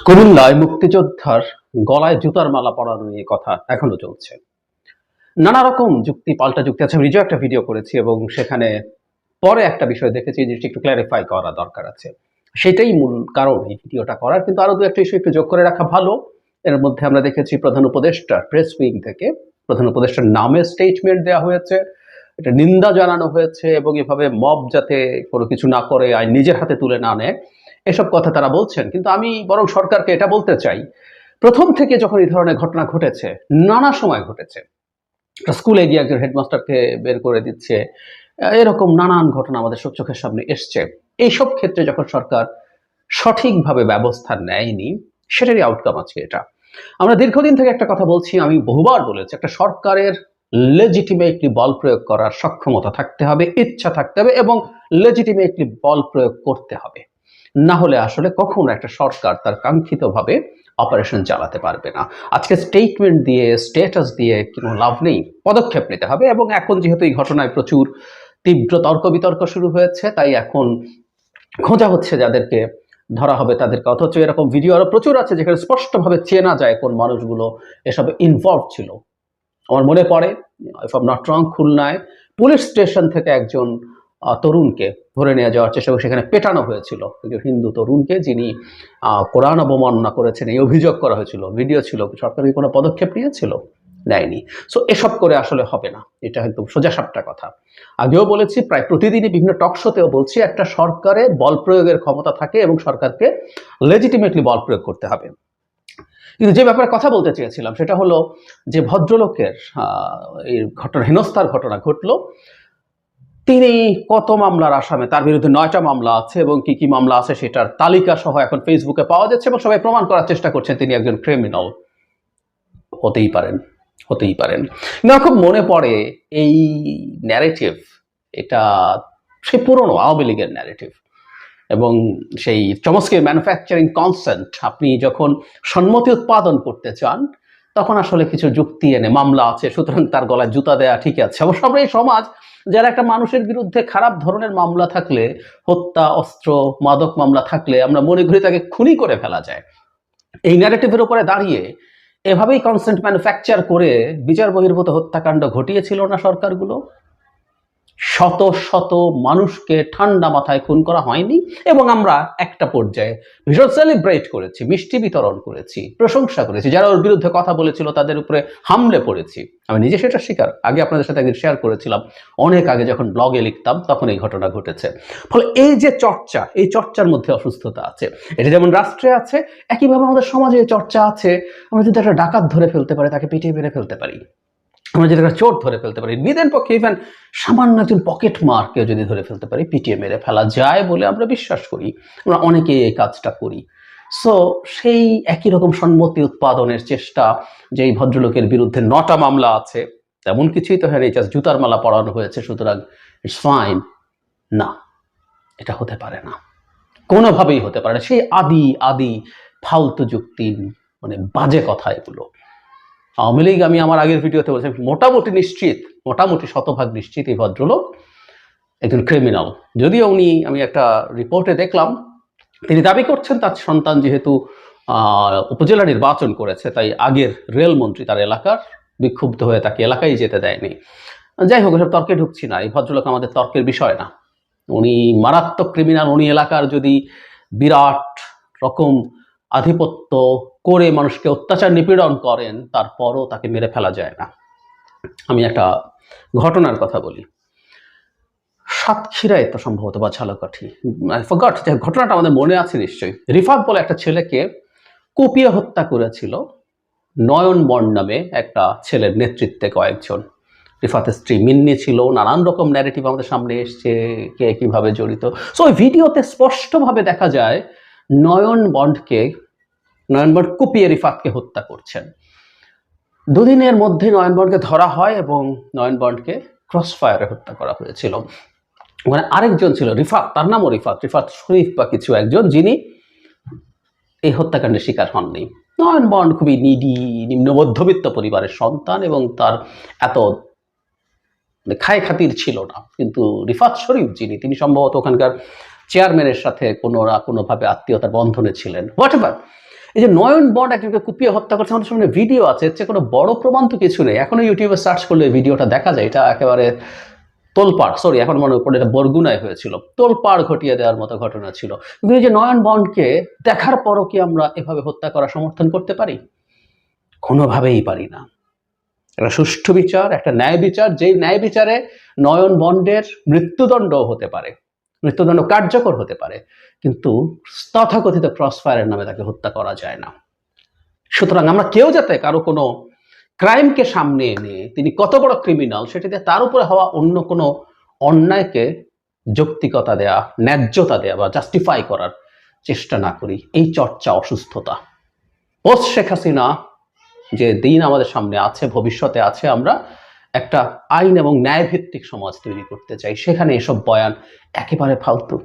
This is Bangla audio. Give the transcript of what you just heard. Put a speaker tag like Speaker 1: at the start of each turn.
Speaker 1: কুমিল্লায় মুক্তিযোদ্ধার গলায় জুতার মালা পরানো নিয়ে কথা এখনো চলছে। নানা রকম যুক্তি, পাল্টা যুক্তি আছে। আমি নিজেও একটা ভিডিও করেছি এবং সেখানে পরে একটা বিষয় দেখেছি যে একটু ক্ল্যারিফাই করা দরকার আছে। সেটাই মূল কারণ এই ভিডিওটা করার। কিন্তু আরো দু একটা ইস্যু একটু যোগ করে রাখা ভালো। এর মধ্যে আমরা দেখেছি প্রধান উপদেষ্টার প্রেস উইং থেকে প্রধান উপদেষ্টার নামে স্টেটমেন্ট দেওয়া হয়েছে, এটা নিন্দা জানানো হয়েছে এবং এভাবে মব যাতে কোনো কিছু না করে আইন নিজের হাতে তুলে না নেয়, এসব কথা তারা বলছেন। কিন্তু আমি বরং সরকারকে এটা বলতে চাই, প্রথম থেকে যখন এই ধরনের ঘটনা ঘটেছে, নানা সময় ঘটেছে, স্কুলে গিয়ে একজন হেডমাস্টারকে বের করে দিচ্ছে, এরকম নানান ঘটনা আমাদের সব চোখের সামনে এসছে। এইসব ক্ষেত্রে যখন সরকার সঠিকভাবে ব্যবস্থা নেয়নি, সেটারই আউটকাম আছে এটা। আমরা দীর্ঘদিন থেকে একটা কথা বলছি, আমি বহুবার বলেছি, একটা সরকারের লেজিটিমেটলি বল প্রয়োগ করার সক্ষমতা থাকতে হবে, ইচ্ছা থাকতে হবে এবং লেজিটিমেটলি বল প্রয়োগ করতে হবে। না হলে আসলে কখনো একটা সরকার তার কাঙ্ক্ষিতভাবে অপারেশন চালাতে পারবে না। আজকে স্টেটমেন্ট দিয়ে, স্ট্যাটাস দিয়ে কোনো লাভ নেই, পদক্ষেপ নিতে হবে। এবং এখন যেহেতু এই ঘটনায় প্রচুর তীব্র তর্ক বিতর্ক শুরু হয়েছে, তাই এখন খোঁজা হচ্ছে যাদেরকে ধরা হবে তাদেরকে। অথচ এরকম ভিডিও আরো প্রচুর আছে যেখানে স্পষ্টভাবে চেনা যায় কোন মানুষগুলো এসবে ইনভলভ ছিল। আমার মনে পড়ে, if I am not wrong, খুলনায় পুলিশ স্টেশন থেকে একজন তরুণকে ধরে নিয়ে যাওয়ার চেষ্টা করে সেখানে পেটানো হয়েছিল, একজন হিন্দু তরুণকে, যিনি কোরআন অবমাননা করেছেন এই অভিযোগ করা হয়েছিল, ভিডিও ছিল। সরকার কি কোনো পদক্ষেপ নিয়েছিল? নেয়নি। সো এসব করে আসলে হবে না, এটা একদম সোজাসাপটা কথা। আগেও বলেছি, প্রায় প্রতিদিনই বিভিন্ন টক শোতেও বলছি, একটা সরকারে বল প্রয়োগের ক্ষমতা থাকে এবং সরকারকে লেজিটিমেটলি বল প্রয়োগ করতে হবে। কিন্তু যে ব্যাপারে কথা বলতে চেয়েছিলাম সেটা হলো যে ভদ্রলোকের এই ঘটনা, হেনস্থার ঘটনা ঘটলো, তিনি কত মামলার আসামে, তার বিরুদ্ধে 9টা মামলা আছে এবং কি কি মামলা আছে সেটার তালিকা সহ এখন ফেসবুকে পাওয়া যাচ্ছে এবং সবাই প্রমাণ করার চেষ্টা করছেন তিনি একজন ক্রিমিনাল। হতেই পারেন, হতেই পারেন। না, খুব মনে পড়ে এই ন্যারেটিভ, এটা সেই পুরনো আওয়ামী লীগের ন্যারেটিভ এবং সেই চমস্কির ম্যানুফ্যাকচারিং কনসেন্ট। আপনি যখন সম্মতি উৎপাদন করতে চান তখন আসলে কিছু যুক্তি এনে, মামলা আছে সুতরাং তার গলায় জুতা দেয়া ঠিক আছে। অবশ্য আমরা এই সমাজ, যারা একটা মানুষের বিরুদ্ধে খারাপ ধরনের মামলা থাকলে, হত্যা, অস্ত্র, মাদক মামলা থাকলে আমরা মনে করি তাকে খুনি করে ফেলা যায়। এই ন্যারেটিভের উপরে দাঁড়িয়ে এভাবেই কনসেন্ট ম্যানুফ্যাকচার করে বিচার বহির্ভূত হত্যাকাণ্ড ঘটিয়েছিল না সরকারগুলো? শত শত মানুষকে ঠান্ডা মাথায় খুন করা হয়নি এবং আমরা একটা পর্যায়ে ভীষণ সেলিব্রেট করেছি, মিষ্টি বিতরণ করেছি, প্রশংসা করেছি। যারা ওর বিরুদ্ধে কথা বলেছিল তাদের উপরে হামলে পড়েছি। আমি নিজে সেটা স্বীকার, আগে আপনাদের সাথে একদিন শেয়ার করেছিলাম, অনেক আগে যখন ব্লগে লিখতাম তখন এই ঘটনা ঘটেছে। ফলে এই যে চর্চা, এই চর্চার মধ্যে অসুস্থতা আছে। এটা যেমন রাষ্ট্রে আছে, একইভাবে আমাদের সমাজে চর্চা আছে। আমরা যদি একটা ডাকাত ধরে ফেলতে পারি, তাকে পিটিয়ে মেরে ফেলতে পারি। আমরা যদি একটা চোর ধরে ফেলতে পারি, নিদেন পক্ষে ইভেন সামান্য একজন পকেট মারকেও যদি ধরে ফেলতে পারি, পিটিয়ে মেরে ফেলা যায় বলে আমরা বিশ্বাস করি। আমরা অনেকে এই কাজটা করি। সো সেই একই রকম সম্মতি উৎপাদনের চেষ্টা, যে এই ভদ্রলোকের বিরুদ্ধে 9টা মামলা আছে, তেমন কিছুই তো হয়নি, জাস্ট জুতার মালা পরানো হয়েছে, সুতরাং ইটস ফাইন। না, এটা হতে পারে না, কোনোভাবেই হতে পারে না। সেই আদি আদি ফালতু যুক্তি, মানে বাজে কথা এগুলো। আওয়ামী লীগ, আমি আমার আগের ভিডিওতে বলছি, মোটামুটি নিশ্চিত, মোটামুটি শতভাগ নিশ্চিত এই ভদ্রলোক একজন ক্রিমিনাল। যদিও উনি, আমি একটা রিপোর্টে দেখলাম, তিনি দাবি করছেন তার সন্তান যেহেতু উপজেলা নির্বাচন করেছে, তাই আগের রেলমন্ত্রী তার এলাকার বিক্ষুব্ধ হয়ে তাকে এলাকায় যেতে দেয়নি। যাই হোক, এসব তর্কে ঢুকছি না, এই ভদ্রলোক আমাদের তর্কের বিষয় না। উনি মারাত্মক ক্রিমিনাল। উনি এলাকার যদি বিরাট রকম আধিপত্য করে মানুষকে অত্যাচার নিপীড়ন করেন, তারপরও তাকে মেরে ফেলা যায় না। আমি একটা ঘটনার কথা বলি। সাতক্ষীরায় তো সম্ভবত, বা ঝালকাঠি, আই ফরগট, যে ঘটনাটা আমাদের মনে আছে নিশ্চয়ই। রিফাত বলে একটা ছেলেকে কুপিয়ে হত্যা করেছিল নয়ন বন্ড নামে একটা ছেলের নেতৃত্বে কয়েকজন। রিফাতের স্ত্রী মিন্নি ছিল। নানান রকম ন্যারেটিভ আমাদের সামনে এসছে, কে কিভাবে জড়িত। সো ওই ভিডিওতে স্পষ্টভাবে দেখা যায় নয়ন বন্ড কুপিয়ে রিফাতকে হত্যা করছেন। দুদিনের মধ্যে নয়ন বন্ডকে ধরা হয় এবং নয়ন বন্ডকে ক্রস ফায়ারে হত্যা করা হয়েছিল। ওখানে আরেকজন ছিল রিফাত, তার নামও রিফাত শরীফ বা কিছু একজন, যিনি এই হত্যাকাণ্ডের শিকার হননি। নয়ন বন্ড খুবই নিম্ন মধ্যবিত্ত পরিবারের সন্তান এবং তার এত খায় খাতির ছিল না। কিন্তু রিফাত শরীফ যিনি, তিনি সম্ভবত ওখানকার চেয়ারম্যানের সাথে কোনো না কোনোভাবে আত্মীয়তার বন্ধনে ছিলেন, হোয়াটএভার। এই যে নয়ন বন্ড একজনকে কুপিয়ে হত্যা করছে, আমাদের সামনে ভিডিও আছে, এর চেয়ে কোনো বড় প্রমাণ তো কিছু নেই। এখনো ইউটিউবে সার্চ করলে ভিডিওটা দেখা যায়। এটা একেবারে তোলপাড়, সরি এখন মনে পড়ে এটা বরগুনায় হয়েছিল, তোলপাড় ঘটিয়ে দেওয়ার মতো ঘটনা ছিল। কিন্তু এই যে নয়ন বন্ডকে দেখার পরও কি আমরা এভাবে হত্যা করা সমর্থন করতে পারি? কোনোভাবেই পারি না। একটা সুষ্ঠু বিচার, একটা ন্যায় বিচার, যেই ন্যায় বিচারে নয়ন বন্ডের মৃত্যুদণ্ড হতে পারে, মৃত্যুদণ্ড কার্যকর হতে পারে, কিন্তু তথাকথিত ক্রস ফায়ারের নামে তাকে হত্যা করা যায় না। সুতরাং আমরা কেউ যাতে কারো কোনো ক্রাইমকে সামনে এনে তিনি কত বড় ক্রিমিনাল সেটাতে তার উপরে হওয়া অন্য কোনো অন্যায়কে যৌক্তিকতা দেয়া, ন্যায্যতা দেয়া বা জাস্টিফাই করার চেষ্টা না করি, এই চর্চা অসুস্থতা। পোস্ট শেখ হাসিনা যে দিন আমাদের সামনে আছে, ভবিষ্যতে আছে, আমরা একটা আইন এবং ন্যায়ভিত্তিক সমাজ তৈরি করতে চাই। সেখানে এসব বয়ান একেবারে ফালতু।